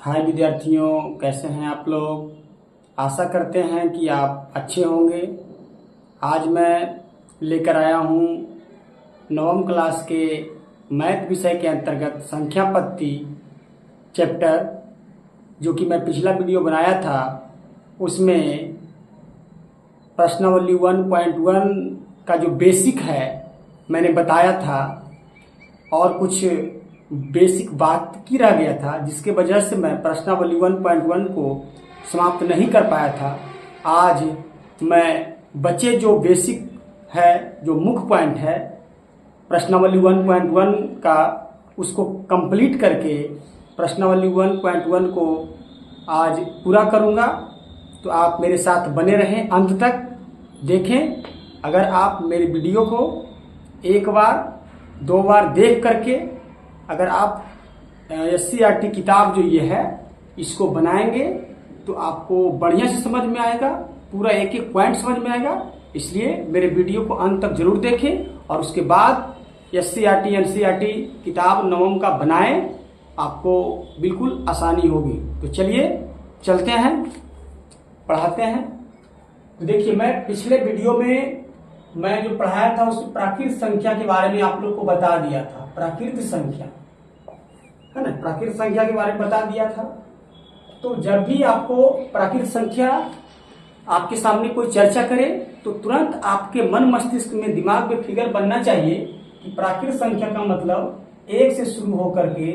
हाय विद्यार्थियों, कैसे हैं आप लोग। आशा करते हैं कि आप अच्छे होंगे। आज मैं लेकर आया हूँ नवम क्लास के मैथ विषय के अंतर्गत संख्या पत्ती चैप्टर, जो कि मैं पिछला वीडियो बनाया था उसमें प्रश्नावली 1.1 का जो बेसिक है मैंने बताया था और कुछ बेसिक बात की रह गया था, जिसके वजह से मैं प्रश्नावली 1.1 को समाप्त नहीं कर पाया था। आज मैं बचे जो बेसिक है, जो मुख्य पॉइंट है प्रश्नावली 1.1 का, उसको कंप्लीट करके प्रश्नावली 1.1 को आज पूरा करूंगा। तो आप मेरे साथ बने रहें, अंत तक देखें। अगर आप मेरे वीडियो को एक बार दो बार देख करके अगर आप SCERT किताब जो ये है इसको बनाएंगे तो आपको बढ़िया से समझ में आएगा, पूरा एक एक पॉइंट समझ में आएगा। इसलिए मेरे वीडियो को अंत तक जरूर देखें और उसके बाद SCERT NCERT किताब नवम का बनाएं, आपको बिल्कुल आसानी होगी। तो चलिए चलते हैं, पढ़ाते हैं। तो देखिए, मैं पिछले वीडियो में मैं जो पढ़ाया था उसमें प्राकृत संख्या के बारे में आप लोग को बता दिया था। प्राकृत संख्या है ना, प्राकृत संख्या के बारे में बता दिया था। तो जब भी आपको प्राकृत संख्या आपके सामने कोई चर्चा करे तो तुरंत आपके मन मस्तिष्क में, दिमाग में फिगर बनना चाहिए कि प्राकृत संख्या का मतलब एक से शुरू होकर के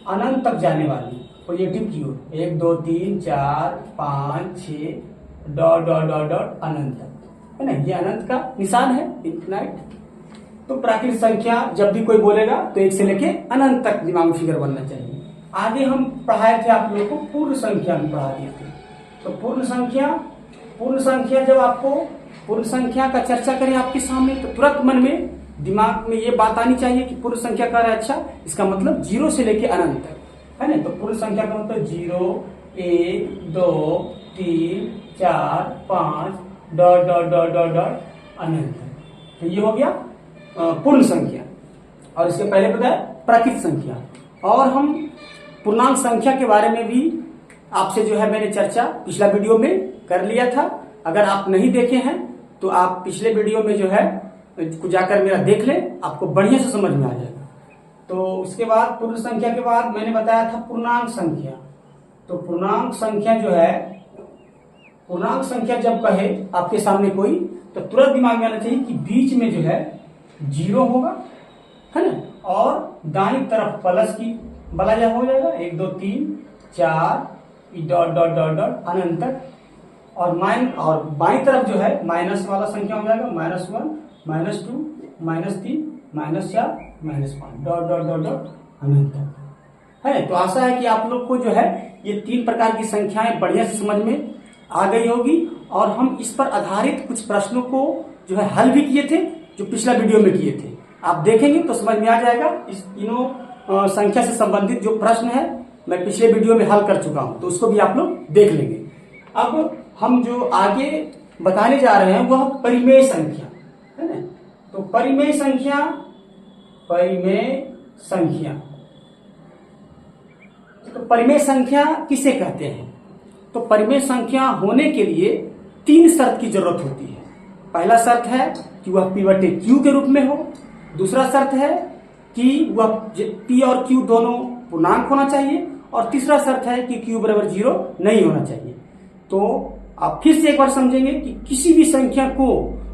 अनंत तक जाने वाली पॉजिटिव की ओर, 1 2 3 4 5 6 डॉट डॉट डॉट डॉट अनंत तक, है ना। ये अनंत का निशान है, इन्फिनाइट। तो प्राकृत संख्या जब भी कोई बोलेगा तो एक से लेके अनंत तक दिमाग में फिगर बनना चाहिए। आगे हम पढ़ाए थे आप लोगों को पूर्ण संख्या में पढ़ा दिए थे। तो पूर्ण संख्या जब आपको पूर्ण संख्या का चर्चा करें आपके सामने तो तुरंत मन में, दिमाग में ये बात आनी चाहिए कि पूर्ण संख्या का है, अच्छा इसका मतलब 0 से लेके अनंत तक, है ना। तो पूर्ण संख्या का मतलब 0 1 2 3 4 5 dot dot dot dot dot अनंत। तो ये हो गया पूर्ण संख्या। और इसके पहले पता है प्राकृत संख्या। और हम पूर्णांक संख्या के बारे में भी आपसे जो है मैंने चर्चा पिछला वीडियो में कर लिया था। अगर आप नहीं देखे हैं तो आप पिछले वीडियो में जो है जाकर मेरा देख लें, आपको बढ़िया से समझ में आ जाएगा। तो उसके बाद पूर्ण संख्या के बाद मैंने बताया था पूर्णांक संख्या। तो पूर्णांक संख्या जो है, पूर्णांक संख्या जब कहे आपके सामने कोई तो तुरंत दिमाग में आना चाहिए कि बीच में जो है 0 होगा, है ना। और दाईं तरफ प्लस की वाला हो जाएगा, 1 2 3 4 डॉट डॉट डॉट डॉट अनंत तक। और बाईं तरफ जो है माइनस वाला संख्या हो जाएगा, -1 -2 -3 -4 -5 डॉट डॉट डॉट डॉट अनंत तक, है। तो आशा है कि आप लोग को जो है ये 3 प्रकार की संख्याएं बढ़िया से समझ में आ गई होगी। और हम इस पर आधारित कुछ प्रश्नों को जो है हल भी किए थे, जो पिछला वीडियो में किए थे। आप देखेंगे तो समझ में आ जाएगा। इस तीनों संख्या से संबंधित जो प्रश्न है मैं पिछले वीडियो में हल कर चुका हूं, तो उसको भी आप लोग देख लेंगे। अब हम जो आगे बताने जा रहे हैं वह परिमेय संख्या, है ना। तो परिमेय संख्या किसे कहते हैं? तो परिमेय संख्या होने के लिए 3 शर्त की जरूरत होती है। पहला शर्त है कि वह P/Q के रूप में हो। दूसरा शर्त है कि वह P और Q दोनों पूर्णांक होना चाहिए। और तीसरा शर्त है कि Q बराबर 0 नहीं होना चाहिए। तो आप फिर से एक बार समझेंगे कि किसी भी संख्या को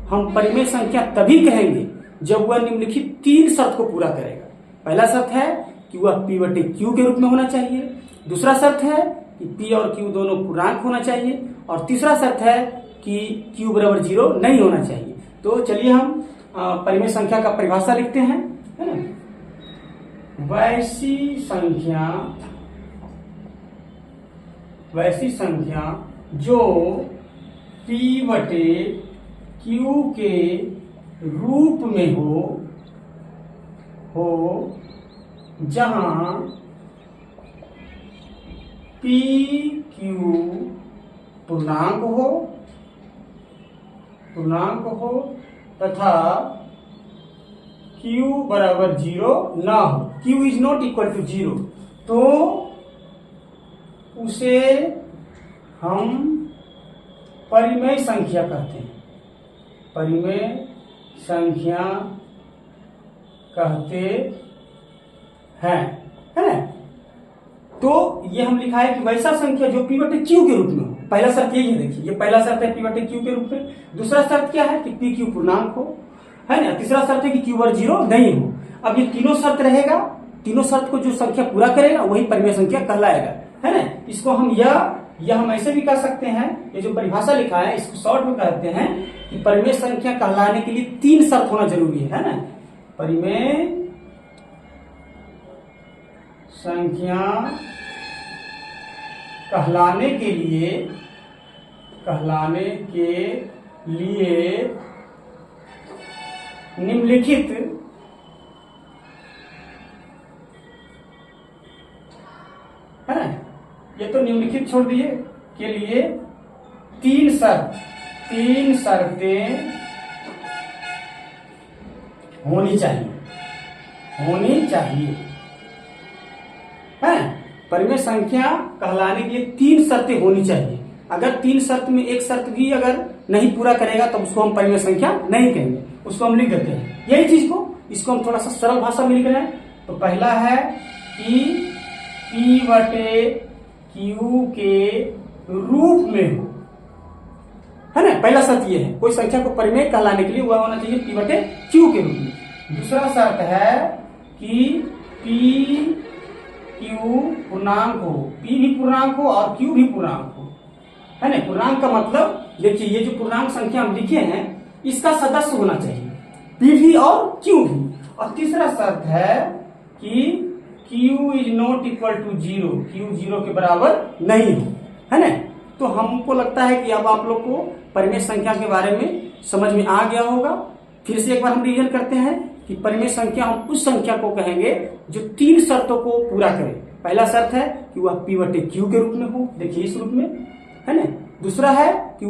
हम परिमेय संख्या तभी कहेंगे जब वह निम्नलिखित 3 शर्त को पूरा करेगा। पहला शर्त है कि वह P/Q के रूप में होना चाहिए। दूसरा शर्त है कि P और Q दोनों पूर्णांक होना चाहिए। और तीसरा शर्त है कि Q बराबर 0 नहीं होना चाहिए। तो चलिए हम परिमेय संख्या का परिभाषा लिखते हैं, है ना। वैसी संख्या जो P/Q के रूप में हो जहां PQ पूर्णांक हो तथा Q बराबर 0 ना हो। Q is not equal to 0। तो उसे हम परिमेय संख्या कहते हैं, परिमेय संख्या कहते हैं, है ना। तो ये हम लिखा है कि वैसा संख्या जो p बटे q के रूप में हो। पहला शर्त यही है, देखिए ये पहला शर्त है p बटे q के रूप में। दूसरा शर्त क्या है कि p q पूर्णांक हो, है ना। तीसरा शर्त है कि q bar 0 नहीं हो। अब ये तीनों शर्त रहेगा, तीनों शर्त को जो संख्या पूरा करेगा वही परिमेय संख्या कहलाएगा, है ना। इसको हम या हम ऐसे भी कह सकते हैं, ये जो परिभाषा लिखा है इसको शॉर्ट में कहते हैं कि परिमेय संख्या कहलाने के लिए 3 शर्त होना जरूरी है ना। परिमेय संख्या कहलाने के लिए निम्नलिखित है ना, ये तो निम्नलिखित छोड़ दिए के लिए 3 शर्तें होनी चाहिए, है। परिमेय संख्या कहलाने के लिए 3 शर्तें होनी चाहिए। अगर 3 शर्त में एक शर्त भी अगर नहीं पूरा करेगा तो उसको हम परिमेय संख्या नहीं कहेंगे, उसको हम लिख देते हैं यही चीज को। इसको हम थोड़ा सा सरल भाषा में लिख रहे हैं। तो पहला है कि p बटे q के रूप में हो, है ना। पहला शर्त ये है, कोई संख्या को परिमेय कहलाने के लिए वह होना चाहिए p बटे q के रूप में। दूसरा शर्त है कि p q पूर्णांक हो, p भी पूर्णांक हो और q भी पूर्णांक हो, है ना। पूर्णांक का मतलब देखिए ये जो पूर्णांक संख्या हम लिखे हैं इसका सदस्य होना चाहिए, p भी और q भी। और तीसरा शर्त है कि q is not equal to 0, q 0 के बराबर नहीं हो, है ना। तो हमको लगता है कि अब आप लोग को परिमेय संख्या के बारे में समझ में आ गया होगा। फिर से एक बार हम रिवीजन करते हैं कि परिमेय संख्या हम उस संख्या को कहेंगे जो 3 शर्तों को पूरा करे। पहला शर्त है कि वह p बटे q के रूप में हो, देखिए इस रूप में, है ना। दूसरा है कि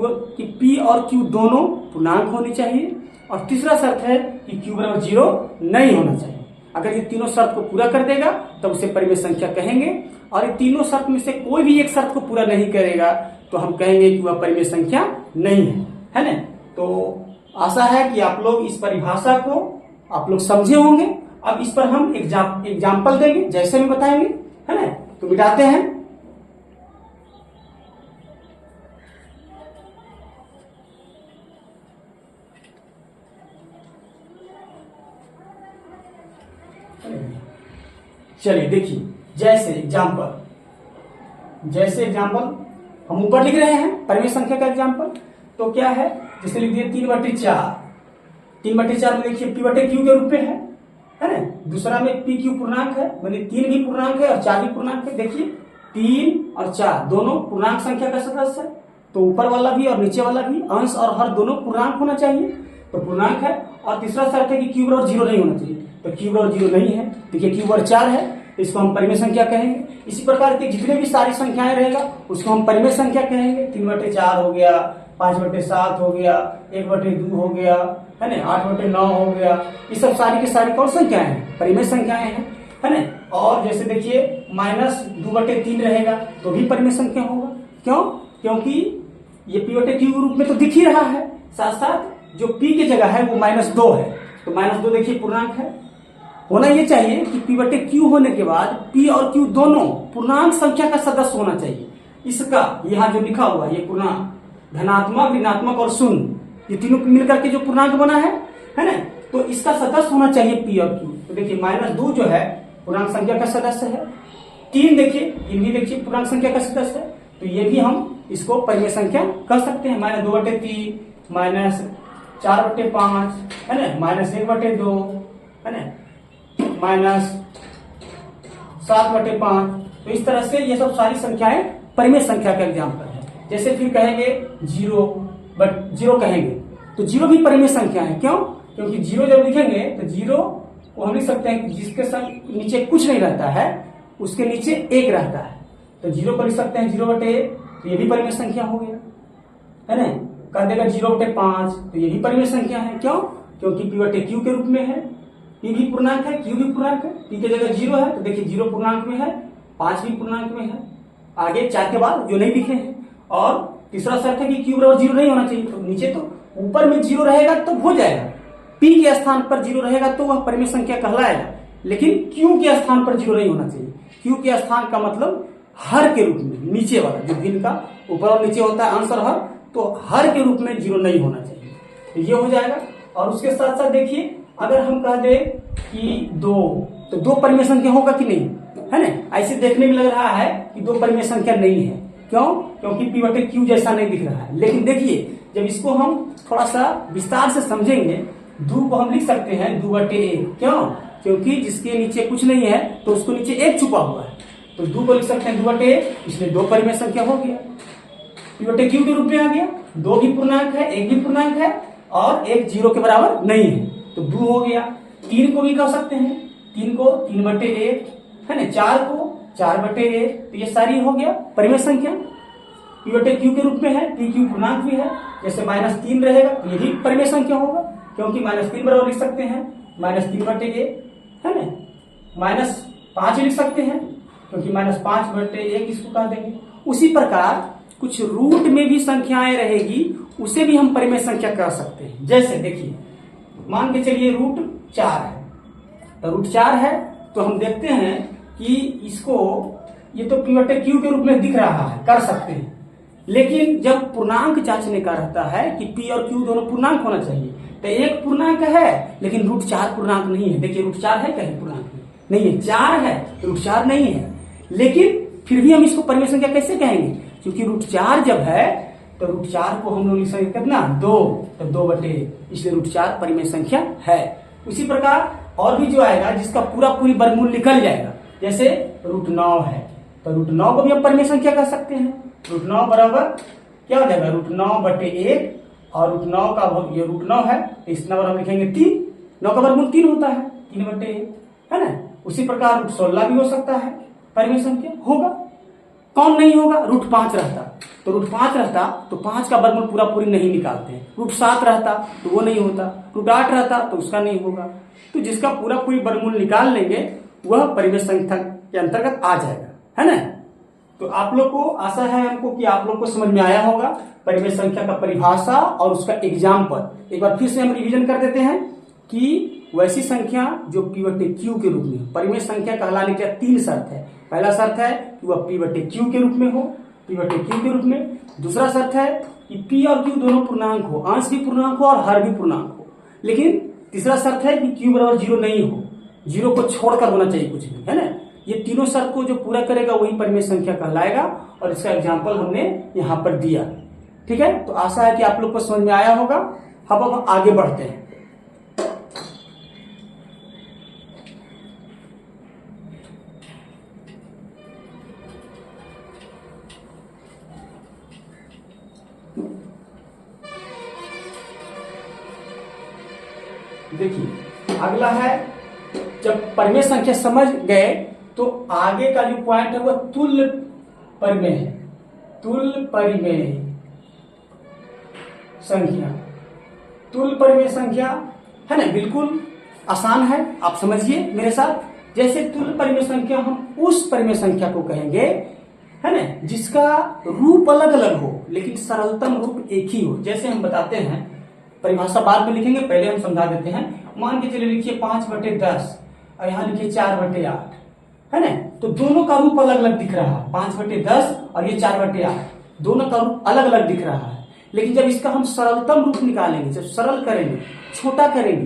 p और q दोनों पूर्णांक होनी चाहिए। और तीसरा शर्त है कि q बराबर 0 नहीं होना चाहिए। अगर ये तीनों शर्त को पूरा कर देगा तब उसे परिमेय संख्या कहेंगे। और ये तीनों शर्त में से कोई भी एक शर्त को पूरा नहीं करेगा तो हम कहेंगे कि वह परिमेय संख्या नहीं है ना। तो आशा है कि आप लोग इस परिभाषा को आप लोग समझे होंगे। अब इस पर हम एग्जाम्पल देंगे जैसे भी बताएंगे, है ना। तो मिटाते हैं। चलिए देखिए, जैसे एग्जाम्पल हम ऊपर लिख रहे हैं परिमेय संख्या का एग्जाम्पल। तो क्या है, जैसे लिख दिए 3/4। 3/4 में देखिए p बटे q के रूप में है ना। दूसरा में p q पूर्णांक है, मतलब 3 भी पूर्णांक है और 4 भी पूर्णांक है। देखिए 3 और 4 दोनों पूर्णांक संख्या का सदस्य है, तो ऊपर वाला भी और नीचे वाला भी, अंश और हर दोनों पूर्णांक होना चाहिए, तो पूर्णांक है। और तीसरा शर्त है कि q बराबर 0 नहीं होना चाहिए, तो q बराबर 0 नहीं है। देखिए q बराबर 4 है तो इसको हम परिमेय संख्या कहेंगे। इसी प्रकार के जितने भी सारी संख्याएं रहेगा उसको हम परिमेय संख्या कहेंगे। 3/4 हो गया, 5/7 हो गया, 1/2 हो गया, है ना, 8/9 हो गया। ये सब सारी की सारी कौन संख्याएं हैं, परिमेय संख्याएं हैं, है ना। और जैसे देखिए -2/3 रहेगा तो भी परिमेय संख्या होगा। क्यों? क्योंकि ये p बटे q रूप में तो दिख ही रहा है, साथ साथ जो p की जगह है वो -2 है, तो -2 देखिए पूर्णांक है। होना ये चाहिए कि p बटे q होने के बाद p और q दोनों पूर्णांक संख्या का सदस्य होना चाहिए। इसका यहाँ जो लिखा हुआ ये पूर्णांक धनात्मक, ऋणात्मक और शून्य, ये तीनों मिलकर के जो पूर्णांक बना है ना, तो इसका सदस्य होना चाहिए p और q। तो देखिए -2 जो है पूर्णांक संख्या का सदस्य है। 3 देखिए, ये भी देखिए पूर्णांक संख्या का सदस्य है, तो ये भी हम इसको परिमेय संख्या कर सकते हैं। -2/3, -4/5, है ना, -1/2, है ना, -7/5। तो इस तरह से ये सब सारी संख्याएं परिमेय संख्या का एग्जाम्पल है। जैसे फिर कहेंगे 0 कहेंगे तो 0 भी परिमेय संख्या है। क्यों? क्योंकि 0 जब लिखेंगे तो 0 को हम लिख सकते हैं कि जिसके संग नीचे कुछ नहीं रहता है उसके नीचे 1 रहता है, तो 0 को लिख सकते हैं 0/1, तो ये भी परिमेय संख्या हो गया, है ना। कह देगा 0/5, तो ये भी परिमेय संख्या है। क्यों? क्योंकि p बटे q के रूप में है, p भी पूर्णांक है, q भी पूर्णांक है। p की जगह 0 है तो देखिए 0 पूर्णांक में है, 5 भी पूर्णांक में है, आगे 4 के बाद जो नहीं लिखे हैं। और तीसरा शर्त है कि क्यू बराबर 0 नहीं होना चाहिए। तो नीचे तो ऊपर में 0 रहेगा तो हो जाएगा, पी के स्थान पर 0 रहेगा तो वह परिमेय संख्या कहलाएगा, लेकिन क्यू के स्थान पर 0 नहीं होना चाहिए। क्यू के स्थान का मतलब हर के रूप में, नीचे वाला जो भिन्न का ऊपर और नीचे होता है अंश और हर, तो हर के रूप में 0 नहीं होना चाहिए। तो ये हो जाएगा। और उसके साथ साथ देखिए, अगर हम कह दें कि 2, तो 2 परिमेय संख्या होगा कि नहीं, है ना। ऐसे देखने में लग रहा है कि 2 परिमेय संख्या नहीं है। क्यों? क्योंकि पी बटे क्यू जैसा नहीं दिख रहा है। लेकिन देखिए, जब इसको हम थोड़ा सा विस्तार से समझेंगे, 2 को हम लिख सकते हैं 2 बटे 1। क्यों? क्योंकि जिसके नीचे कुछ नहीं है तो उसको नीचे 1 छुपा हुआ है, तो 2 को लिख सकते हैं 2 बटे 1, इसलिए 2 परिमेय संख्या हो गया। पी बटे क्यू के रूप में आ गया। 2 भी पूर्णांक है, 1 भी पूर्णांक है, और 1 0 के बराबर नहीं है, तो 2 हो गया। 3 को भी कह सकते हैं, 3 को 3 बटे 1, है ना। 4 को 4 बटे 1, तो ये सारी हो गया परिमेय संख्या। पी बटे क्यू के रूप में है, पी क्यू पूर्णांक भी है। जैसे -3 रहेगा तो ये भी परिमेय संख्या होगा, क्योंकि -3 बराबर लिख सकते हैं -3 बटे 1, है ना। -5 लिख सकते हैं, क्योंकि -5 बटे 1 इसको कह देंगे। उसी प्रकार कुछ रूट में भी संख्याएं रहेगी, उसे भी हम परिमेय संख्या कह सकते हैं। जैसे देखिए, मान के चलिए रूट 4 है, तो रूट 4 है तो हम देखते हैं कि इसको, ये तो पी बटे क्यू के रूप में दिख रहा है, कर सकते हैं। लेकिन जब पूर्णांक जांचने का रहता है कि पी और क्यू दोनों पूर्णांक होना चाहिए, तो 1 पूर्णांक है लेकिन रूट 4 पूर्णांक नहीं है। देखिए, रूट 4 है कहीं पूर्णांक नहीं है, 4 है, रूट 4 नहीं है। लेकिन फिर भी हम इसको परिमेय संख्या कैसे कहेंगे? क्योंकि रूट 4 जब है तो रूट 4 को हम लोग लिख सकते कितना, 2, तो 2 बटे, इसलिए रूट 4 परिमेय संख्या है। उसी प्रकार और भी जो आएगा जिसका पूरा पूरी वर्गमूल निकल जाएगा, जैसे रूट 9 है, तो रूट 9 को भी हम परिमेय संख्या कह सकते हैं। रूट 9 बराबर क्या हो जाएगा, रूट 9 बटे 1, और रूट 9 का ये रूट 9 है तो इस नंबर हम लिखेंगे 3। 9 का वर्गमूल 3 होता है, 3 बटे 1, है ना। उसी प्रकार रूट 16 भी हो सकता है, परिमेय संख्या होगा। कौन नहीं होगा? रूट 5 रहता, तो रूट 5 रहता तो 5 का वर्गमूल पूरा पूरी नहीं निकालते हैं। रूट 7 रहता तो वो नहीं होता। रूट 8 रहता तो उसका नहीं होगा। तो जिसका पूरा पूरी वर्गमूल निकाल लेंगे वह परिमेय संख्या के अंतर्गत आ जाएगा, है ना। तो आप लोग को आशा है हमको कि आप लोग को समझ में आया होगा परिमेय संख्या का परिभाषा और उसका एग्जाम्पल। एक बार फिर से हम रिवीजन कर देते हैं कि वैसी संख्या जो पी बटे क्यू के रूप में, परिमेय संख्या कहलाने के 3 शर्त है। पहला शर्त है कि वह पी बटे क्यू के रूप में हो, पी बटे क्यू के रूप में। दूसरा शर्त है कि पी और क्यू दोनों पूर्णांक हो, अंश भी पूर्णांक हो और हर भी पूर्णांक हो। लेकिन तीसरा शर्त है कि क्यू बराबर 0 नहीं हो, 0 को छोड़कर होना चाहिए कुछ भी, है ना। ये तीनों शर्त को जो पूरा करेगा वही परिमेय संख्या कहलाएगा, और इसका एग्जाम्पल हमने यहाँ पर दिया। ठीक है, तो आशा है कि आप लोग को समझ में आया होगा। अब आगे बढ़ते हैं। देखिए, अगला है, जब परिमेय संख्या समझ गए तो आगे का जो पॉइंट है वह तुल्य परिमेय है। तुल्य परिमेय संख्या, तुल्य परिमेय संख्या, है ना, बिल्कुल आसान है, आप समझिए मेरे साथ। जैसे तुल्य परिमेय संख्या हम उस परिमेय संख्या को कहेंगे, है ना, जिसका रूप अलग अलग हो लेकिन सरलतम रूप एक ही हो। जैसे हम बताते हैं, परिभाषा बाद में लिखेंगे, पहले हम समझा देते हैं। मान के चलिए लिखिए 5 बटे 10 और यहाँ लिखिए 4 बटे 8, है ना। तो दोनों का रूप अलग अलग दिख रहा है, 5 बटे 10 और ये 4 बटे 8, दोनों का रूप अलग अलग दिख रहा है। लेकिन जब इसका हम सरलतम रूप निकालेंगे, जब सरल करेंगे, छोटा करेंगे,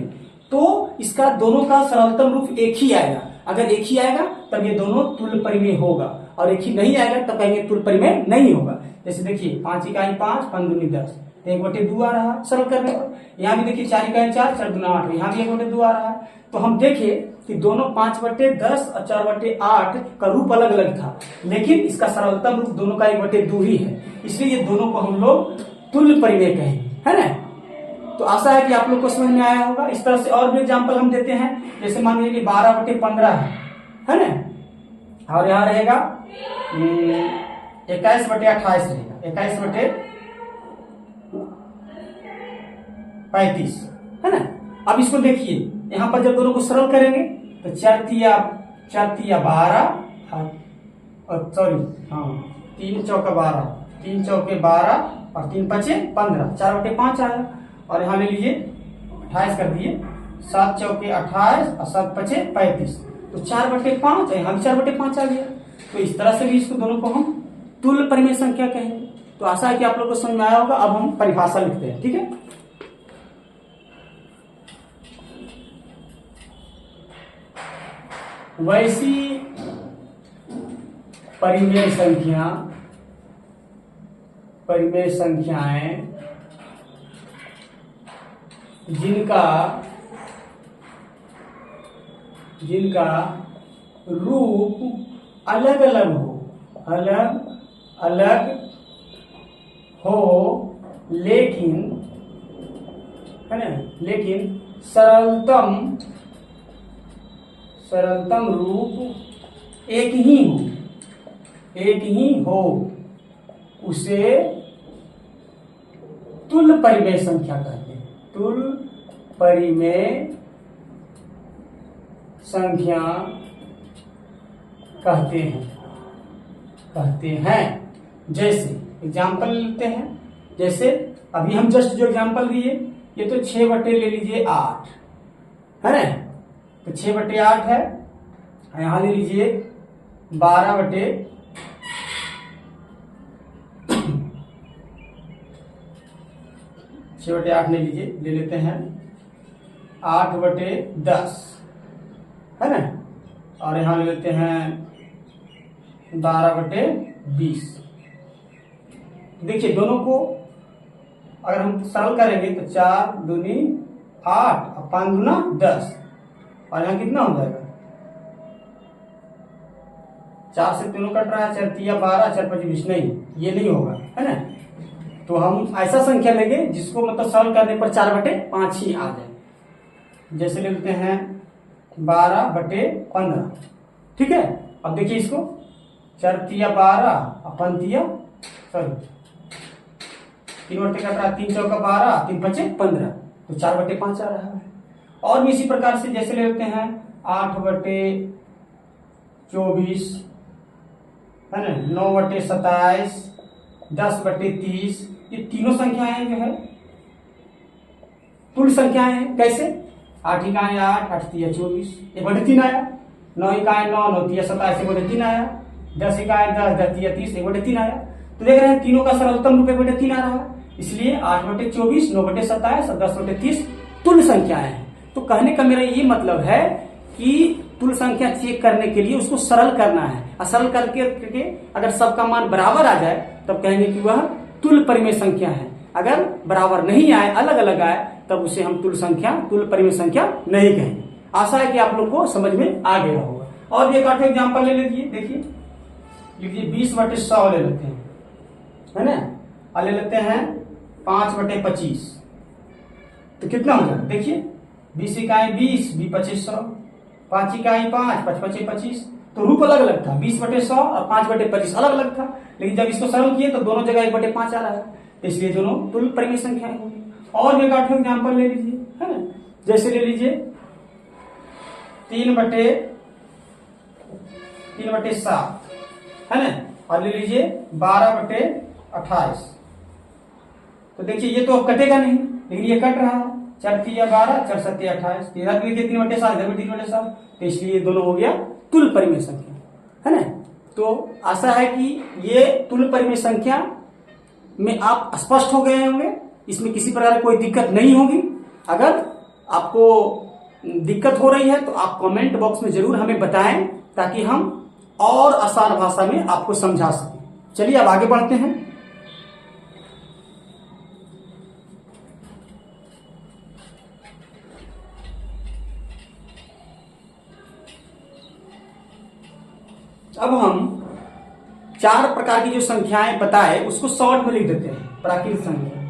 तो इसका दोनों का सरलतम रूप एक ही आएगा। अगर एक ही आएगा तब ये दोनों तुल्य परिमेय होगा, और एक ही नहीं आएगा तब कहेंगे तुल्य परिमेय नहीं होगा। जैसे देखिए 5 इकाई 5, 5 दूनी 10, 1 बटे 2 आ रहा है सरल करने पर। यहाँ भी देखिए 4 इकाई 4, 4 दूना 8, यहाँ भी 1 बटे 2 आ रहा है। तो हम देखे कि दोनों 5 बटे 10 और 4 बटे 8 का रूप अलग अलग था, लेकिन इसका सरलतम रूप दोनों का 1 बटे 2 ही है, इसलिए ये दोनों को हम लोग तुल्य परिमेय कहेंगे, है ना। तो आशा है कि आप लोग को समझ में आया होगा। इस तरह से और भी एग्जाम्पल हम देते हैं। जैसे मान लीजिए 12 बटे 15 है ना, और यहाँ रहेगा 21 बटे 28 रहेगा, 21 बटे 35, है ना। अब इसको देखिए, यहाँ पर जब दोनों को सरल करेंगे तो 4 तिया 12 और सॉरी, हाँ 3 चौका 12, 3 चौके 12 और 3 पचे 15, 4/5 आया। और यहाँ ले लीजिए 28 कर दिए, 7 चौके 28 और 7 पचे 35, तो 4/5 है, यहाँ भी 4/5 आ गया। तो इस तरह से भी इसको दोनों को हम तुल्य परिमेय संख्या कहेंगे। तो आशा है कि आप लोग को समझ में आया होगा। अब हम परिभाषा लिखते हैं, ठीक है। वैसी परिमेय संख्याएं जिनका रूप अलग अलग हो लेकिन, है ना, लेकिन सरलतम रूप एक ही हो, उसे तुल्य परिमेय संख्या कहते हैं। तुल्य परिमेय संख्या कहते हैं। जैसे एग्जाम्पल लेते हैं, जैसे अभी हम जस्ट जो एग्जाम्पल दिए, ये तो 6 ले लीजिए 8 है ना, तो 6/8 है। यहां ले लीजिए 12 6/8 ले लीजिए, ले लेते हैं 8/10 है ना, और यहां ले लेते हैं 12/20। देखिए दोनों को अगर हम सरल करेंगे तो 4 दूनी 8 और 5 दूना 10, और यहाँ कितना हो जाएगा, 4 से तीनों कट रहा है, 4 तिया 12, 4 5 20, नहीं ये नहीं होगा, है ना। तो हम ऐसा संख्या लेंगे जिसको मतलब सरल करने पर 4/5 ही आ जाए। जैसे ले लेते हैं 12/15, ठीक है। अब देखिए इसको 4 तिया 12 और 5 तिया 3 बटे कट रहा है, 3 चौका 12, 3 पचे 15, तो 4/5 आ रहा है। और भी इसी प्रकार से जैसे ले लेते हैं 8/24 है ना, 9/27, 10/30, ये तीनों संख्याएं जो है तुल्य संख्याएं हैं। कैसे, 8 इकाएं 8, 8 तिया 24, 1/3 आया, 9 इकाएं 9, 9 तिया 27, 1/3 आया, 10 इकाएं 10, 10 तिया 30, 1/3 आया। तो देख रहे हैं तीनों का सरलतम रूप 1/3 आ रहा है, इसलिए 8/24, 9/27 और 10/30 तुल्य संख्याएं हैं। तो कहने का मेरा ये मतलब है कि तुल्य संख्या चेक करने के लिए उसको सरल करना है, और सरल करके अगर सबका मान बराबर आ जाए तब कहेंगे कि वह तुल्य परिमेय संख्या है। अगर बराबर नहीं आए, अलग अलग आए, तब उसे हम तुल्य परिमेय संख्या नहीं कहेंगे। आशा है कि आप लोग को समझ में आ गया होगा। और भी एक आठ एग्जाम्पल ले लीजिए, देखिए लिखिए 20/100 ले लेते हैं, है ना, और ले लेते हैं 5/25, तो कितना हो जाएगा, देखिए 20 इकाई 20, 20/2500, 5 इकाई 5, 5/25, तो रूप अलग अलग था, 20/100 और 5/25 अलग अलग था, लेकिन जब इसको सरल किए तो दोनों जगह 1/5 आ रहा है, तो इसलिए दोनों तुल्य परिमेय संख्याएं होंगी। और भी एक आठवें एग्जाम्पल ले लीजिए, है ना, जैसे ले लीजिए 3/7 है ना, और ले लीजिए 12/28, तो देखिए ये तो अब कटेगा नहीं, लेकिन ये कट रहा है, 4 तिया 12, 4 7 28, 3/7, इधर भी 3/7, तो इसलिए दोनों हो गया तुल्य परिमेय संख्या, है ना। तो आशा है कि ये तुल्य परिमेय संख्या में आप स्पष्ट हो गए होंगे, इसमें किसी प्रकार की कोई दिक्कत नहीं होगी। अगर आपको दिक्कत हो रही है तो आप कमेंट बॉक्स में जरूर हमें बताएं, ताकि हम और आसान भाषा में आपको समझा सकें। चलिए अब आगे बढ़ते हैं। अब हम 4 प्रकार की जो संख्याएं बताए उसको शॉर्ट में लिख देते हैं। प्राकृत संख्या,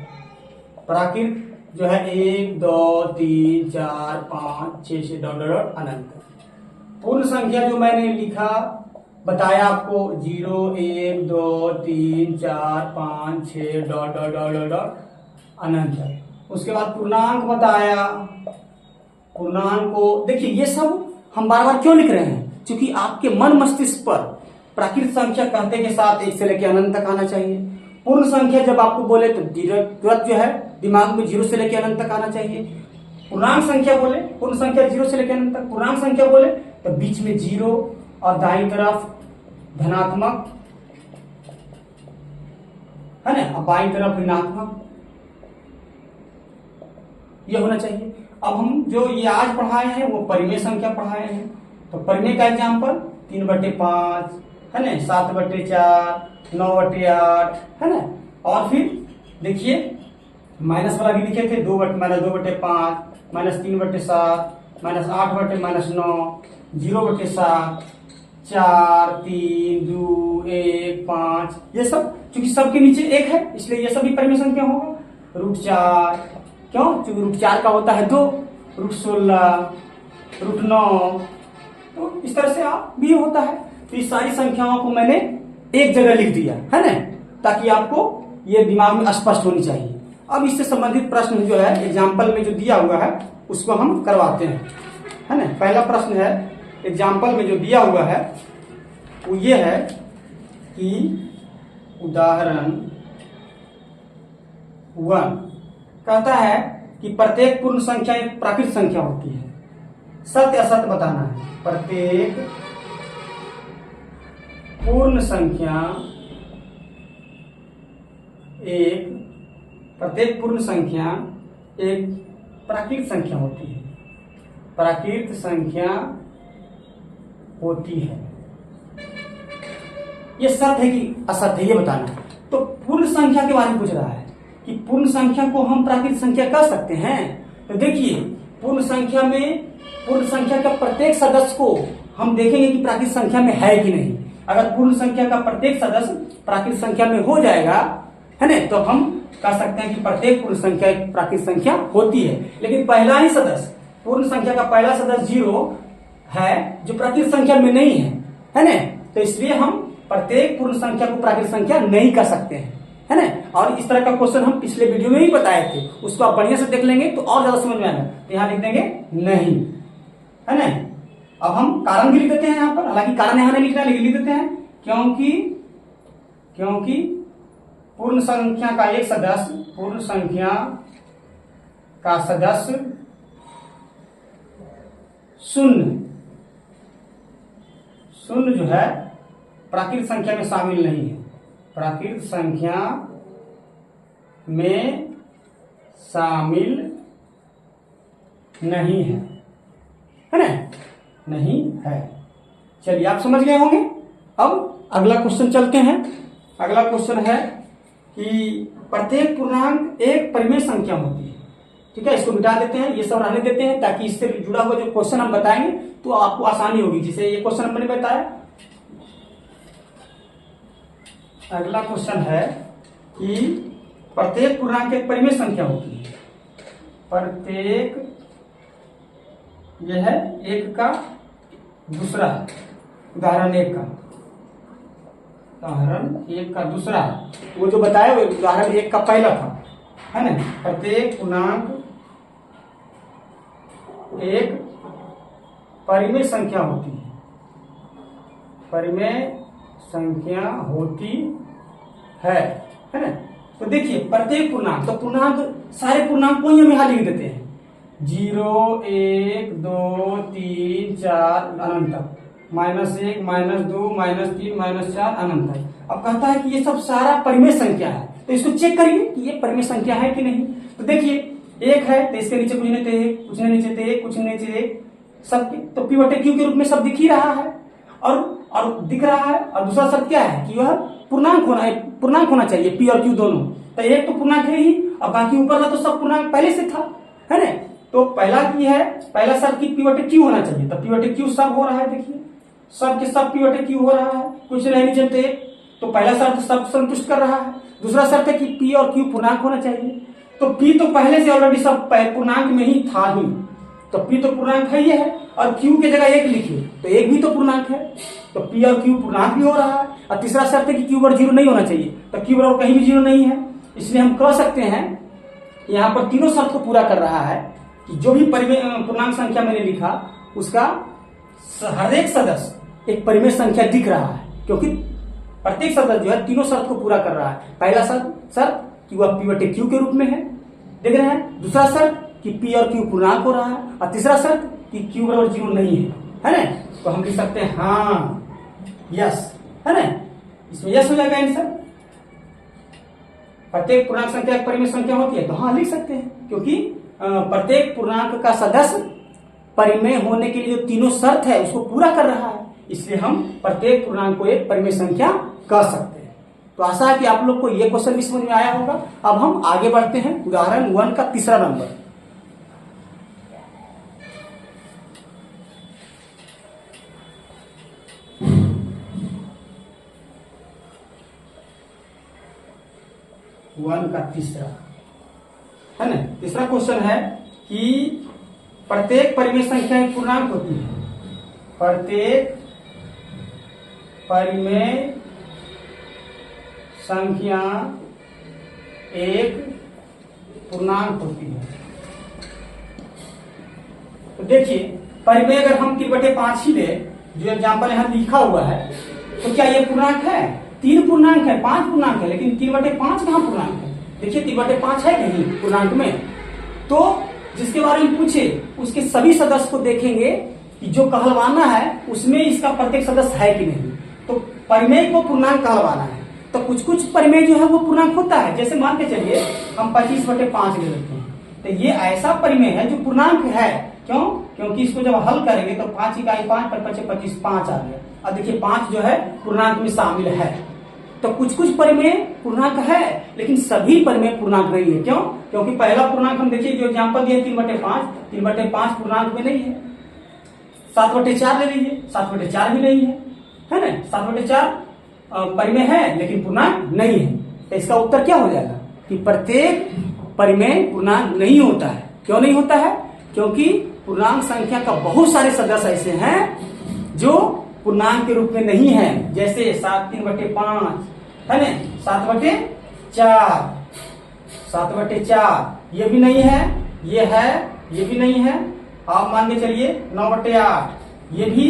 प्राकृत जो है 1 2 3 4 5 6 से डॉट डॉट अनंत। पूर्ण संख्या जो मैंने लिखा बताया आपको 0 1 2 3 4 5 6 डॉट डॉट डॉट डॉट अनंत। उसके बाद पूर्णांक बताया, पूर्णांक को देखिए ये सब हम बार बार क्यों लिख रहे हैं, क्योंकि आपके मन मस्तिष्क पर प्राकृत संख्या कहते के साथ 1 से लेकर अनंत तक आना चाहिए। पूर्ण संख्या जब आपको बोले तो तुरंत जो है दिमाग में 0 से लेकर अनंत तक आना चाहिए। पूर्णांक संख्या बोले, पूर्ण संख्या 0 से लेकर अनंत तक। पूर्णांक संख्या बोले तो बीच में 0 और दाईं तरफ धनात्मक, है ना, और बाईं तरफ ऋणात्मक, ये होना चाहिए। अब हम जो ये आज पढ़ाए हैं वो परिमेय संख्या पढ़ाए हैं। तो परिमेय का एग्जाम्पल 3/5, है ना, 7/4, 9/8, है ना। और फिर देखिए माइनस वाला भी लिखे थे, -2/5, -3/7, -8/-9, 0/7, 4, 3, 2, 1, 5, ये सब चूंकि सबके नीचे 1 है इसलिए ये सभी परिमेय संख्या होगा। √4, क्यों? चूंकि √4 का होता है 2, √16, √9, तो इस तरह से आप भी होता है। तो इस सारी संख्याओं को मैंने एक जगह लिख दिया, है ना, ताकि आपको ये दिमाग में स्पष्ट होनी चाहिए। अब इससे संबंधित प्रश्न जो है एग्जाम्पल में जो दिया हुआ है उसको हम करवाते हैं, है ना। पहला प्रश्न है एग्जाम्पल में जो दिया हुआ है वो ये है कि उदाहरण 1 कहता है कि प्रत्येक पूर्ण संख्या एक प्राकृत संख्या होती है। सत्य असत्य बताना है। प्रत्येक पूर्ण संख्या एक प्राकृत संख्या होती है। प्राकृत संख्या होती है। ये सत्य है कि असत्य है ये बताना है। तो पूर्ण संख्या के बारे में पूछ रहा है कि पूर्ण संख्या को हम प्राकृत संख्या कह सकते हैं। तो देखिए पूर्ण संख्या का प्रत्येक सदस्य को हम देखेंगे कि प्राकृत संख्या में है कि नहीं। अगर पूर्ण संख्या का प्रत्येक सदस्य प्राकृत संख्या में हो जाएगा, है ना, तो हम कह सकते हैं कि प्रत्येक पूर्ण संख्या एक प्राकृत संख्या होती है। लेकिन पहला ही सदस्य, पूर्ण संख्या का पहला सदस्य 0 है जो प्राकृत संख्या में नहीं है ना, तो इसलिए हम प्रत्येक पूर्ण संख्या को प्राकृत संख्या नहीं कह सकते हैं, है ना। और इस तरह का क्वेश्चन हम पिछले वीडियो में ही बताए थे, उसको आप बढ़िया से देख लेंगे तो और ज्यादा समझ में आएगा। तो यहाँ लिख देंगे नहीं, है ना। अब हम कारण भी लिख देते हैं यहाँ पर, हालांकि कारण यहाँ नहीं लिखना लेकिन लिख देते हैं क्योंकि पूर्ण संख्या का एक सदस्य, पूर्ण संख्या का सदस्य शून्य जो है प्राकृत संख्या में शामिल नहीं है। प्राकृत संख्या में शामिल नहीं है ना, नहीं है। चलिए आप समझ गए होंगे। अब अगला क्वेश्चन चलते हैं। अगला क्वेश्चन है कि प्रत्येक पूर्णांक एक परिमेय संख्या होती है। ठीक है, इसको मिटा देते हैं, ये सब रहने देते हैं ताकि इससे जुड़ा हुआ जो क्वेश्चन हम बताएंगे तो आपको आसानी होगी। जिसे ये क्वेश्चन मैंने बताया। अगला क्वेश्चन है कि प्रत्येक पूर्णांक एक परिमेय संख्या होती है। प्रत्येक यह है एक का दूसरा, उदाहरण 1 का, उदाहरण 1 का दूसरा, वो जो बताया वो उदाहरण 1 का पहला था, है ना। प्रत्येक पूर्णांक एक परिमेय संख्या होती है। परिमेय संख्या होती है ना। तो देखिए प्रत्येक पूर्णांक, तो पूर्णांक सारे पूर्णांक को ही हम यहां लिख देते हैं 0, 1, 2, 3, 4 अनंत तक, -1, -2, -3, -4 अनंत तक। अब कहता है कि ये सब सारा परिमेय संख्या है, तो इसको चेक करिए कि ये परिमेय संख्या है कि नहीं। तो देखिए 1 है तो इसके नीचे कुछ नहीं थे 1, कुछ नहीं नीचे थे 1, कुछ नहीं नीचे 1, सब तो P/Q के रूप में सब दिख ही रहा है और दिख रहा है। और दूसरा शर्त क्या है कि यह पूर्णांक होना चाहिए, P और Q दोनों। तो एक तो पूर्णांक है ही और बाकी ऊपर का तो सब पूर्णांक पहले से था, है ना। तो पहला शर्त की P/Q होना चाहिए, तो P/Q सब हो रहा है। देखिए सब के सब P/Q हो रहा है, कुछ नहीं नीचे थे, तो पहला शर्त सब संतुष्ट कर रहा है। दूसरा शर्त है कि P और Q पूर्णांक होना चाहिए, तो P तो पहले से ऑलरेडी सब पूर्णांक में ही था ही, तो P तो पूर्णांक है ही है। और Q की जगह 1 लिखिए तो 1 भी तो पूर्णांक है, तो P और Q पूर्णांक भी हो रहा है। और तीसरा शर्त है कि Q बराबर 0 नहीं होना चाहिए, तो Q बराबर कहीं भी 0 नहीं है। इसलिए हम कह सकते हैं यहाँ पर तीनों शर्त को पूरा कर रहा है कि जो भी पूर्णांक संख्या मैंने लिखा उसका हर एक सदस्य एक परिमेय संख्या दिख रहा है। क्योंकि प्रत्येक सदस्य जो है तीनों शर्त को पूरा कर रहा है। पहला शर्त कि वह P बटे Q के रूप में है, देख रहे हैं। दूसरा शर्त कि P और Q पूर्णांक हो रहा है, और तीसरा शर्त कि Q बराबर 0 नहीं है ना। तो हम लिख सकते हैं हाँ यस, है ना। इसमें यस हो जाएगा आंसर। प्रत्येक पूर्णांक संख्या एक परिमेय संख्या होती है, तो हाँ लिख सकते हैं, क्योंकि प्रत्येक पूर्णांक का सदस्य परिमेय होने के लिए जो तीनों शर्त है उसको पूरा कर रहा है, इसलिए हम प्रत्येक पूर्णांक को एक परिमेय संख्या कह सकते हैं। तो आशा है कि आप लोग को ये क्वेश्चन भी समझ में आया होगा। अब हम आगे बढ़ते हैं उदाहरण 1 का तीसरा नंबर। वन का तीसरा है ना। तीसरा क्वेश्चन है कि प्रत्येक परिमेय संख्या एक पूर्णांक होती है। प्रत्येक परिमेय संख्या एक पूर्णांक होती है। तो देखिए, परिमेय अगर हम 3/5 ही ले, जो एग्जाम्पल यहां लिखा हुआ है, तो क्या ये पूर्णांक है? 3 पूर्णांक है, 5 पूर्णांक है, लेकिन 3/5 कहां पूर्णांक है? देखिए 3/5 है कहीं पूर्णांक में। तो जिसके बारे में पूछे उसके सभी सदस्य को देखेंगे कि जो कहलवाना है उसमें इसका प्रत्येक सदस्य है कि नहीं। तो परिमेय को पूर्णांक कहलवाना है, तो कुछ कुछ परिमेय जो है वो पूर्णांक होता है। जैसे मान के चलिए हम 25/5 ले लेते हैं, तो ये ऐसा परिमेय है जो पूर्णांक है। क्यों? क्योंकि इसको जब हल करेंगे तो 5 इकाई 5 पर 25 5 आ गया। अब देखिए 5 जो है पूर्णांक में शामिल है। तो कुछ कुछ परिमेय पूर्णांक है, लेकिन सभी परिमेय पूर्णांक नहीं है। क्यों? क्योंकि पहला पूर्णांक हम देखिए जो एग्जाम्पल दिया 3/5, 3/5 पूर्णांक में नहीं है। 7/4 ले लीजिए, 7/4 भी नहीं है ना। 7/4 परिमेय है लेकिन पूर्णांक नहीं है। तो इसका उत्तर क्या हो जाएगा कि प्रत्येक परिमेय पूर्णांक नहीं होता है। क्यों नहीं होता है? क्योंकि पूर्णांक संख्या का बहुत सारे सदस्य ऐसे हैं जो पूर्णांक के रूप में नहीं है। जैसे 7/3/5 है ना, 7/4, 7/4 ये भी नहीं है, ये है, ये भी नहीं है। आप मान के चलिए 9/8 ये भी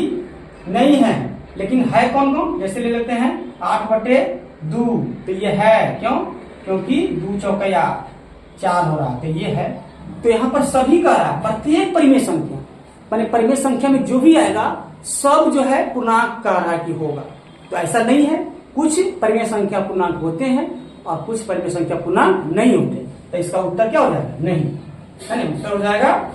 नहीं है, लेकिन है कौन कौन? जैसे ले लेते हैं 8/2, तो ये है। क्यों? क्योंकि 2 चौके 4 हो रहा, तो ये है। तो यहाँ पर सभी का रहा, प्रत्येक परिमेय संख्या माने परिमेय संख्या में जो भी आएगा सब जो है पूर्णांक का रहा कि होगा। तो ऐसा नहीं है, कुछ परिमेय संख्या पूर्णांक होते हैं और कुछ परिमेय संख्या पूर्णांक नहीं होते। तो इसका उत्तर क्या हो जाएगा? नहीं, है ना। उत्तर हो जाएगा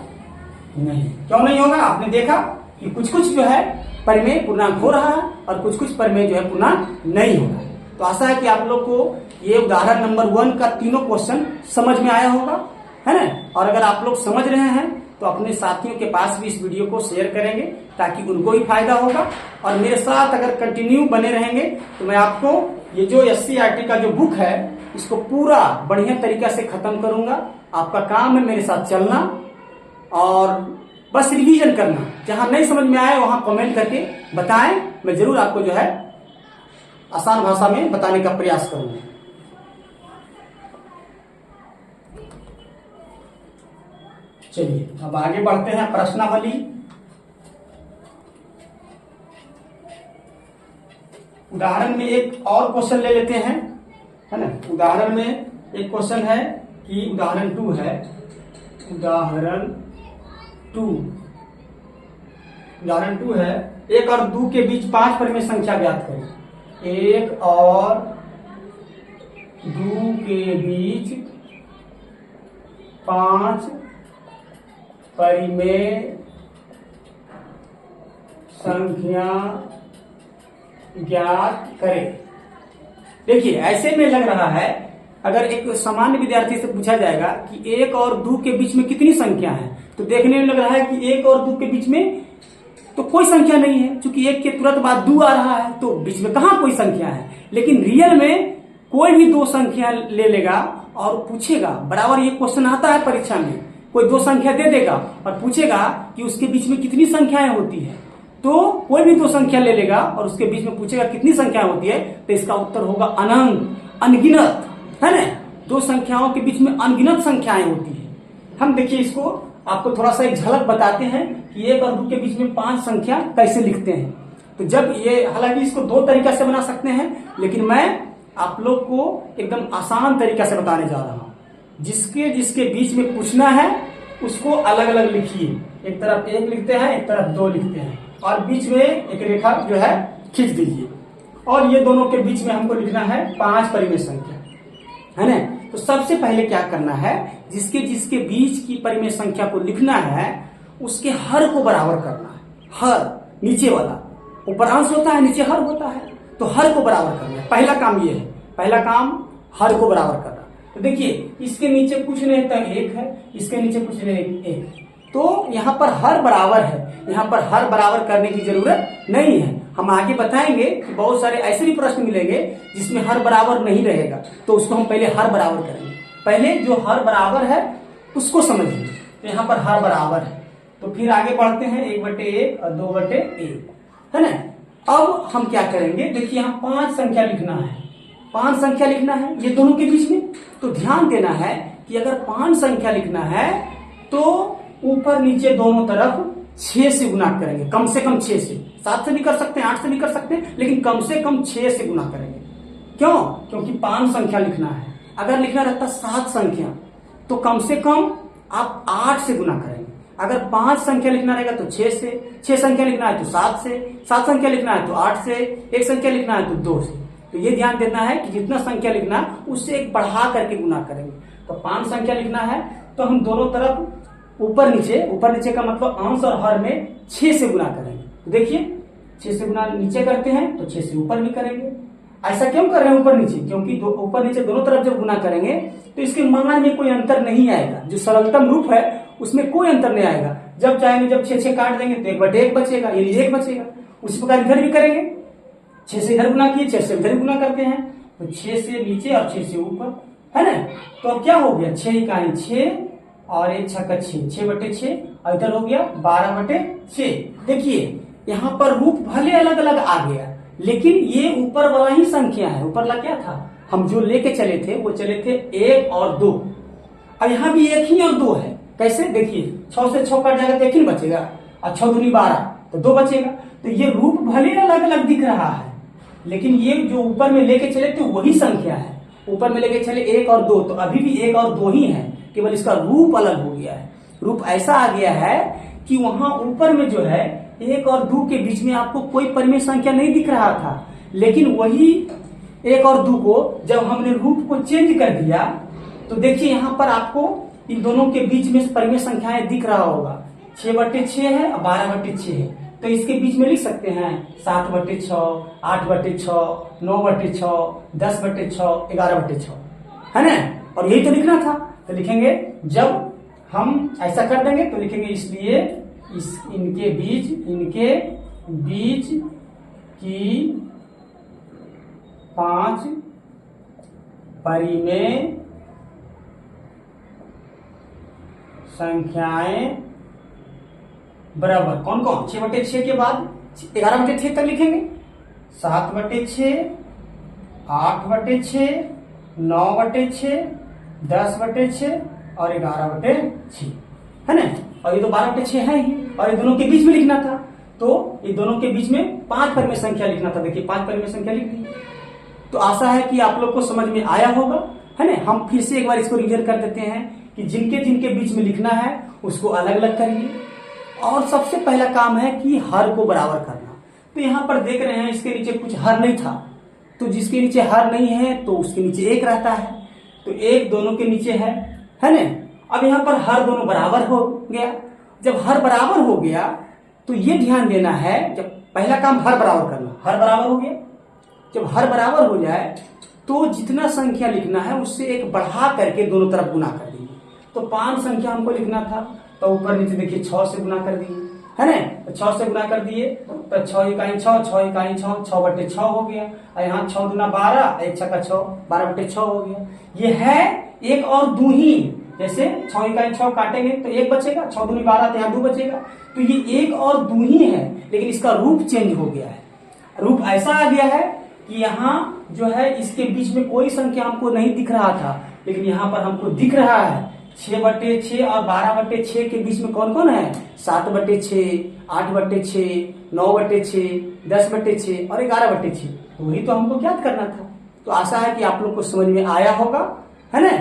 नहीं। क्यों नहीं होगा? आपने देखा कि कुछ कुछ जो है परिमेय पूर्णांक हो रहा है और कुछ कुछ परिमेय जो है पूर्णांक नहीं हो रहा है। तो आशा है कि आप लोग को ये उदाहरण नंबर 1 का तीनों क्वेश्चन समझ में आया होगा, है ना। और अगर आप लोग समझ रहे हैं तो अपने साथियों के पास भी इस वीडियो को शेयर करेंगे ताकि उनको भी फायदा होगा। और मेरे साथ अगर कंटिन्यू बने रहेंगे तो मैं आपको ये जो SCERT का जो बुक है इसको पूरा बढ़िया तरीका से खत्म करूंगा। आपका काम है मेरे साथ चलना और बस रिवीजन करना। जहां नहीं समझ में आए वहां कमेंट करके बताएं, मैं जरूर आपको जो है आसान भाषा में बताने का प्रयास करूंगा। चलिए अब आगे बढ़ते हैं प्रश्नावली। उदाहरण में एक और क्वेश्चन ले लेते हैं, है ना। उदाहरण में एक क्वेश्चन है कि उदाहरण 2 है। उदाहरण 2 है 1 और 2 के बीच 5 परिमेय संख्या ज्ञात करें। 1 और 2 के बीच 5 परिमेय संख्या ज्ञात करें। देखिए ऐसे में लग रहा है अगर एक सामान्य विद्यार्थी से पूछा जाएगा कि 1 और 2 के बीच में कितनी संख्या है, तो देखने में लग रहा है कि 1 और 2 के बीच में तो कोई संख्या नहीं है, क्योंकि 1 के तुरंत बाद 2 आ रहा है, तो बीच में कहां कोई संख्या है। लेकिन रियल में कोई भी 2 संख्या ले लेगा और पूछेगा, बराबर ये क्वेश्चन आता है परीक्षा में, कोई 2 संख्या दे देगा और पूछेगा कि उसके बीच में कितनी संख्याएं होती है। तो कोई भी 2 संख्या ले लेगा और उसके बीच में पूछेगा कितनी संख्या होती है, तो इसका उत्तर होगा अनंत, अनगिनत, है ना। 2 संख्याओं के बीच में अनगिनत संख्याएं होती है। हम देखिए इसको आपको थोड़ा सा एक झलक बताते हैं कि 1 और 2 के बीच में 5 संख्या कैसे लिखते हैं। तो जब ये, हालांकि इसको दो तरीका से बना सकते हैं, लेकिन मैं आप लोग को एकदम आसान तरीका से बताने जा रहा हूं। जिसके जिसके बीच में पूछना है उसको अलग अलग लिखिए। एक तरफ 1 लिखते हैं, एक तरफ 2 लिखते हैं, और बीच में एक रेखा जो है खींच दीजिए। और ये दोनों के बीच में हमको लिखना है 5 परिमेय संख्या, है ना। तो सबसे पहले क्या करना है, जिसके जिसके बीच की परिमेय संख्या को लिखना है उसके हर को बराबर करना है। हर नीचे वाला, ऊपर अंश होता है, नीचे हर होता है, तो हर को बराबर करना है। पहला काम ये है, पहला काम हर को बराबर करना। तो देखिए, इसके नीचे कुछ नहीं तो 1 है, इसके नीचे कुछ नहीं 1, तो यहाँ पर हर बराबर है। यहाँ पर हर बराबर करने की जरूरत नहीं है। हम आगे बताएंगे कि बहुत सारे ऐसे भी प्रश्न मिलेंगे जिसमें हर बराबर नहीं रहेगा, तो उसको हम पहले हर बराबर करेंगे। पहले जो हर बराबर है उसको समझिए। तो यहाँ पर हर बराबर है, तो फिर आगे बढ़ते हैं 1/1 और 2/1, है ना। अब हम क्या करेंगे, देखिए यहाँ 5 संख्या लिखना है, 5 संख्या लिखना है ये दोनों के बीच में। तो ध्यान देना है कि अगर 5 संख्या लिखना है तो ऊपर नीचे दोनों तरफ 6 से गुना करेंगे, कम से कम 6 से। 7 से भी कर सकते हैं, 8 से भी कर सकते हैं, लेकिन कम से कम 6 से गुना करेंगे। क्यों? क्योंकि 5 संख्या लिखना है। अगर लिखना रहता 7 संख्या तो कम से कम आप 8 से गुना करेंगे। अगर 5 संख्या लिखना रहेगा तो 6 से, 6 संख्या लिखना है तो 7 से, 7 संख्या लिखना है तो 8 से, 1 संख्या लिखना है तो 2 से। तो ये ध्यान देना है कि जितना संख्या लिखना है उससे एक बढ़ा करके गुना करेंगे। तो 5 संख्या लिखना है तो हम दोनों तरफ ऊपर नीचे का मतलब अंश और हर में 6 से गुना करेंगे। तो देखिए 6 से गुना नीचे करते हैं तो 6 से ऊपर भी करेंगे। ऐसा क्यों कर रहे हैं ऊपर नीचे? क्योंकि ऊपर नीचे दोनों तरफ जब गुना करेंगे तो इसके मान में कोई अंतर नहीं आएगा। जो सरलतम रूप है उसमें कोई अंतर नहीं आएगा। जब चाहेंगे जब 6 काट देंगे तो 1/1 बचेगा, यानी 1 बचेगा। उसी प्रकार इधर भी करेंगे, 6 से इधर गुना किए, 6 से इधर गुना करते हैं, तो 6 से नीचे और 6 से ऊपर, है ना। तो अब क्या हो गया, 6 इकाई 6 और 1 छक्का 6, 6/6, और इधर हो गया 12/6। देखिए यहाँ पर रूप भले अलग अलग आ गया, लेकिन ये ऊपर वाला ही संख्या है। ऊपर वाला क्या था, हम जो लेके चले थे वो चले थे 1 और 2, और यहाँ भी 1 ही और 2 है। कैसे? देखिए 6 से 6 कट जाएगा तो 1 ही बचेगा, और 6 दूनी 12 तो 2 बचेगा। तो ये रूप भले अलग अलग दिख रहा है, लेकिन ये जो ऊपर में लेके चले थे वही संख्या है। ऊपर में लेके चले 1 और 2, तो अभी भी 1 और 2 ही है, केवल इसका रूप अलग हो गया है। रूप ऐसा आ गया है कि वहां ऊपर में जो है 1 और 2 के बीच में आपको कोई परिमेय संख्या नहीं दिख रहा था, लेकिन वही 1 और 2 को जब हमने रूप को चेंज कर दिया तो देखिए यहाँ पर आपको इन दोनों के बीच में परिमेय संख्याएं दिख रहा होगा। 6/6 है और 12/6 है, तो इसके बीच में लिख सकते हैं 7/6, 8/6, 9/6, 10/6, 11/6, है ना। और यही तो लिखना था। तो लिखेंगे, जब हम ऐसा कर देंगे तो लिखेंगे इसलिए इनके बीच की 5 परिमेय संख्याएं बराबर। कौन कौन? 6/6 के बाद 11/6 तक लिखेंगे, 7/6, 8/6, 9/6, 10/6 और 11/6, है ना। और ये तो 12/6 है ही, और ये दोनों के बीच में लिखना था, तो ये दोनों के बीच में 5 परिमेय संख्या लिखना था। देखिए 5 परिमेय संख्या लिख दी। तो आशा है कि आप लोग को समझ में आया होगा, है ना। हम फिर से एक बार इसको रिवीजन कर देते हैं कि जिनके बीच में लिखना है उसको अलग अलग करिए। और सबसे पहला काम है कि हर को बराबर करना। तो यहाँ पर देख रहे हैं इसके नीचे कुछ हर नहीं था, तो जिसके नीचे हर नहीं है तो उसके नीचे 1 रहता है, तो 1 दोनों के नीचे है ना। अब यहाँ पर हर दोनों बराबर हो गया। जब हर बराबर हो गया तो ये ध्यान देना है, जब पहला काम हर बराबर करना, हर बराबर हो गया। जब हर बराबर हो जाए तो जितना संख्या लिखना है उससे एक बढ़ा करके दोनों तरफ गुना कर दीजिए। तो 5 संख्या हमको लिखना था, तो ऊपर नीचे देखिए 6 से गुना कर दिए, है ना। तो 6 से गुना कर दिए तो 6 इकाई 6, 6 इकाई 6, 6/6 हो गया। और यहाँ 6 दूना 12, 1 छक्का 6, 12/6 हो गया। ये है 1 और 2 ही। जैसे 6 इकाई 6 काटेंगे तो 1 बचेगा, 6 दूनी 12 तो यहाँ 2 बचेगा। तो ये 1 और 2 ही है, लेकिन इसका रूप चेंज हो गया है। रूप ऐसा आ गया है कि यहाँ जो है इसके बीच में कोई संख्या हमको नहीं दिख रहा था, लेकिन यहाँ पर हमको दिख रहा है। 6/6 और 12/6 के बीच में कौन कौन है? 7/6, 8/6, 9/6, 10/6 और 11/6। तो वही तो हमको ज्ञात करना था। तो आशा है कि आप लोग को समझ में आया होगा, है ना।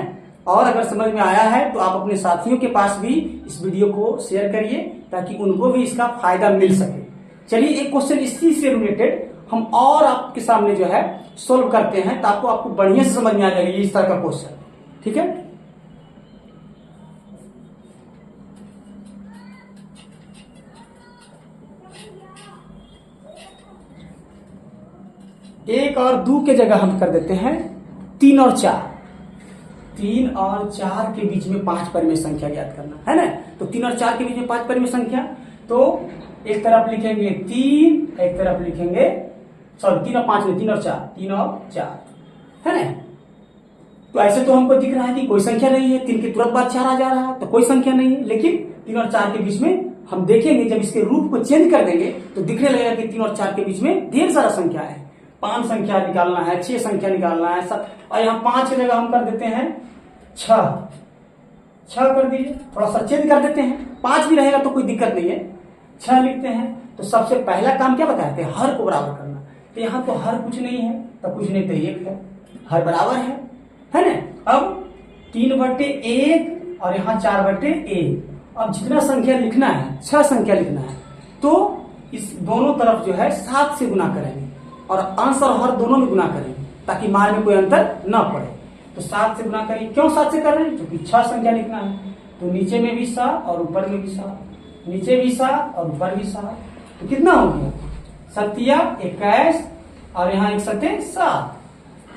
और अगर समझ में आया है तो आप अपने साथियों के पास भी इस वीडियो को शेयर करिए ताकि उनको भी इसका फायदा मिल सके। चलिए एक क्वेश्चन इसी से रिलेटेड हम और आपके सामने जो है सोल्व करते हैं, ताकि आपको बढ़िया से समझ में आ जाएगा इस तरह का क्वेश्चन। ठीक है, एक और 2 के जगह हम कर देते हैं 3 और 4। 3 और 4 के बीच में 5 परिमेय संख्या ज्ञात करना है ना। तो 3 और 4 के बीच में 5 परिमेय संख्या, तो एक तरफ लिखेंगे 3, एक तरफ लिखेंगे 3 और 5 में 3 और 4, 3 और 4, है ना। तो ऐसे तो हमको दिख रहा है कि कोई संख्या नहीं है, 3 के तुरंत बाद 4 आ जा रहा है, तो कोई संख्या नहीं है। लेकिन 3 और 4 के बीच में हम देखेंगे, जब इसके रूप को चेंज कर देंगे तो दिखने लगेगा कि 3 और 4 के बीच में ढेर सारा संख्या है। 5 संख्या निकालना है, 6 संख्या निकालना है, 7, और यहाँ 5 की जगह हम कर देते हैं 6 कर दीजिए, थोड़ा सा चेंज कर देते हैं। 5 भी रहेगा तो कोई दिक्कत नहीं है, 6 लिखते हैं। तो सबसे पहला काम क्या बताते हैं, हर को बराबर करना। तो यहाँ तो हर कुछ नहीं है, तो कुछ नहीं तो 1 है, हर बराबर है ना। अब 3/1 और यहाँ 4/1। अब जितना संख्या लिखना है, 6 संख्या लिखना है, तो इस दोनों तरफ जो है 7 से गुना करेंगे और अंश और हर दोनों में गुना करेंगे ताकि मान में कोई अंतर न पड़े। तो 7 से गुना करिए। क्यों 7 से कर रहे हैं, क्योंकि 6 संख्या लिखना है। तो नीचे में भी 7 और ऊपर में भी 7, नीचे भी 7 और ऊपर भी 7। तो कितना हो गया, 7 21 और यहाँ 1 7 7,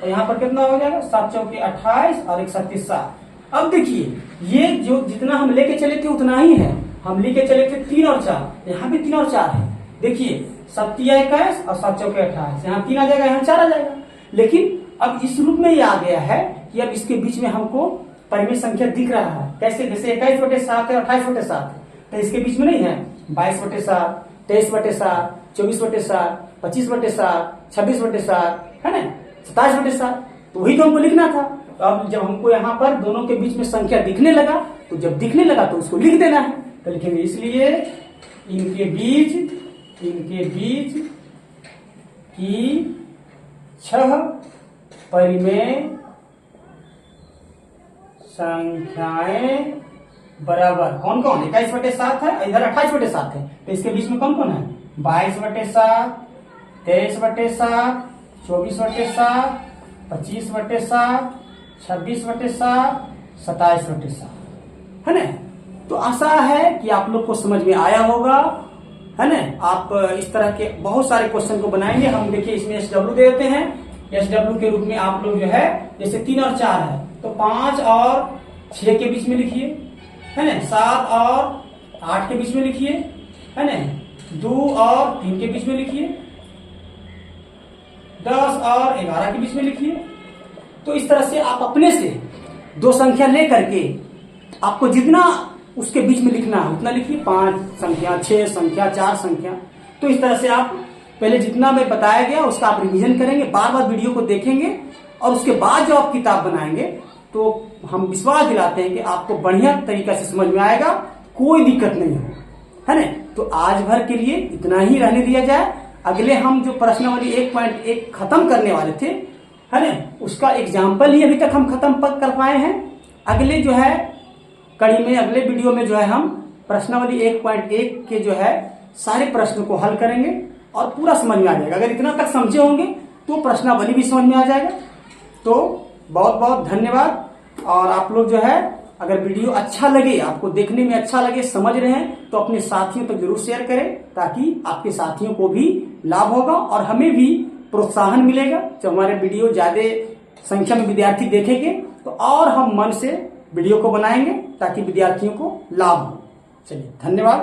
और यहाँ पर कितना हो जाएगा, 7 चौके 28 और 1 7 7। अब देखिए ये जो जितना हम लेके चले थे उतना ही है। हम लेके चले थे 3 और 4, यहाँ भी 3 और 4 है। देखिए 7 21 और 7 चौके 28, यहाँ 3 आ जाएगा, यहाँ 4 आ जाएगा। लेकिन अब इस रूप में ये आ गया है कि अब इसके बीच में हमको परिमेय संख्या दिख रहा है। कैसे, जैसे 21/7 है, 28/7 है, तो इसके बीच में नहीं है 22/7, 23/7, 24/7, 25/7, 26/7, है ना, 27/7। तो वही तो हमको लिखना था। तो अब जब हमको यहाँ पर दोनों के बीच में संख्या दिखने लगा, तो जब दिखने लगा तो उसको लिख देना है। तो लिखेंगे इसलिए इनके बीच की 6 परिमेय संख्याएं बराबर कौन कौन, 21/7 है, इधर 28/7 है। तो इसके बीच में कौन कौन है, 22/7, 23/7, 24/7, 25/7, 26/7, 27/7, है ना। तो आशा है कि आप लोग को समझ में आया होगा, है ना। आप इस तरह के बहुत सारे क्वेश्चन को बनाएंगे। हम देखिए इसमें SW दे देते हैं। SW के रूप में आप लोग जो है, जैसे 3 और 4 है तो 5 और 6 के बीच में लिखिए, है ना। 7 और 8 के बीच में लिखिए, है ना। 2 और 3 के बीच में लिखिए, 10 और 11 के बीच में लिखिए। तो इस तरह से आप अपने से 2 संख्या ले करके आपको जितना उसके बीच में लिखना है उतना लिखिए। 5 संख्या, 6 संख्या, 4 संख्या। तो इस तरह से आप पहले जितना मैं बताया गया उसका आप रिवीजन करेंगे, बार बार वीडियो को देखेंगे, और उसके बाद जब आप किताब बनाएंगे तो हम विश्वास दिलाते हैं कि आपको बढ़िया तरीका से समझ में आएगा, कोई दिक्कत नहीं हो, है ना। तो आज भर के लिए इतना ही रहने दिया जाए। अगले हम जो प्रश्नावली 1.1 खत्म करने वाले थे, है ना, उसका एग्जाम्पल ही अभी तक हम खत्म कर पाए हैं। अगले जो है कड़ी में, अगले वीडियो में जो है हम प्रश्नावली 1.1 के जो है सारे प्रश्नों को हल करेंगे और पूरा समझ में आ जाएगा। अगर इतना तक समझे होंगे तो प्रश्नावली भी समझ में आ जाएगा। तो बहुत बहुत धन्यवाद। और आप लोग जो है, अगर वीडियो अच्छा लगे, आपको देखने में अच्छा लगे, समझ रहे हैं, तो अपने साथियों तक जरूर शेयर करें ताकि आपके साथियों को भी लाभ होगा और हमें भी प्रोत्साहन मिलेगा। जब हमारे वीडियो ज्यादा संख्या में विद्यार्थी देखेंगे तो और हम मन से वीडियो को बनाएंगे ताकि विद्यार्थियों को लाभ हो। चलिए, धन्यवाद।